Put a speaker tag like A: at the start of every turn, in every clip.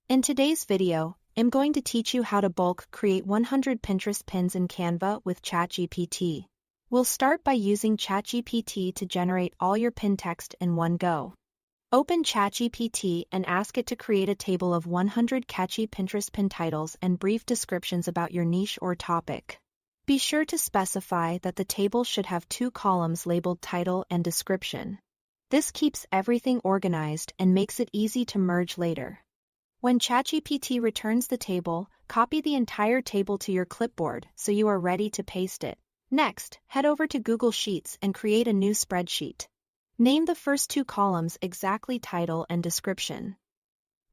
A: In today's video, I'm going to teach you how to bulk create 100 Pinterest pins in Canva with ChatGPT. We'll start by using ChatGPT to generate all your pin text in one go. Open ChatGPT and ask it to create a table of 100 catchy Pinterest pin titles and brief descriptions about your niche or topic. Be sure to specify that the table should have 2 columns labeled title and description. This keeps everything organized and makes it easy to merge later. When ChatGPT returns the table, copy the entire table to your clipboard so you are ready to paste it. Next, head over to Google Sheets and create a new spreadsheet. Name the first 2 columns exactly title and description.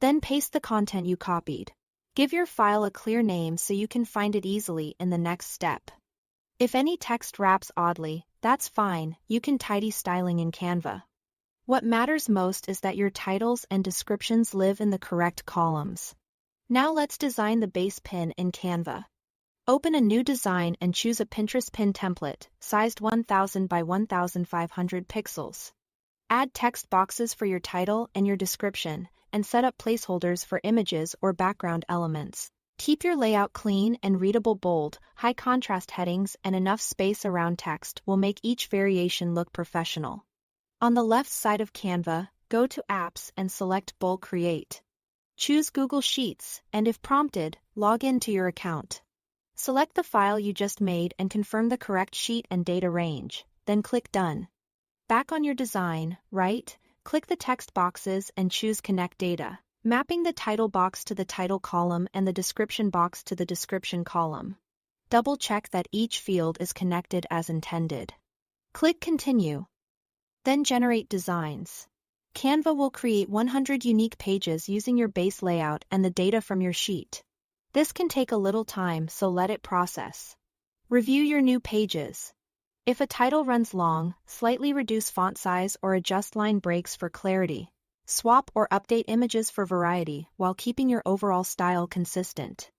A: Then paste the content you copied. Give your file a clear name so you can find it easily in the next step. If any text wraps oddly, that's fine, you can tidy styling in Canva. What matters most is that your titles and descriptions live in the correct columns. Now let's design the base pin in Canva. Open a new design and choose a Pinterest pin template, sized 1000 by 1500 pixels. Add text boxes for your title and your description, and set up placeholders for images or background elements. Keep your layout clean and readable. Bold, high contrast headings and enough space around text will make each variation look professional. On the left side of Canva, go to Apps and select Bulk Create. Choose Google Sheets, and if prompted, log in to your account. Select the file you just made and confirm the correct sheet and data range, then click Done. Back on your design, click the text boxes and choose Connect Data, mapping the title box to the title column and the description box to the description column. Double-check that each field is connected as intended. Click Continue. Then generate designs. Canva will create 100 unique pages using your base layout and the data from your sheet. This can take a little time, so let it process. Review your new pages. If a title runs long, slightly reduce font size or adjust line breaks for clarity. Swap or update images for variety while keeping your overall style consistent.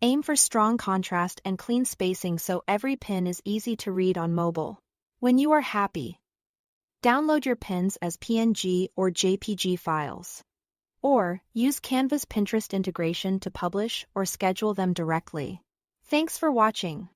A: Aim for strong contrast and clean spacing so every pin is easy to read on mobile. When you are happy, download your pins as PNG or JPG files. Or, use Canva's Pinterest integration to publish or schedule them directly. Thanks for watching.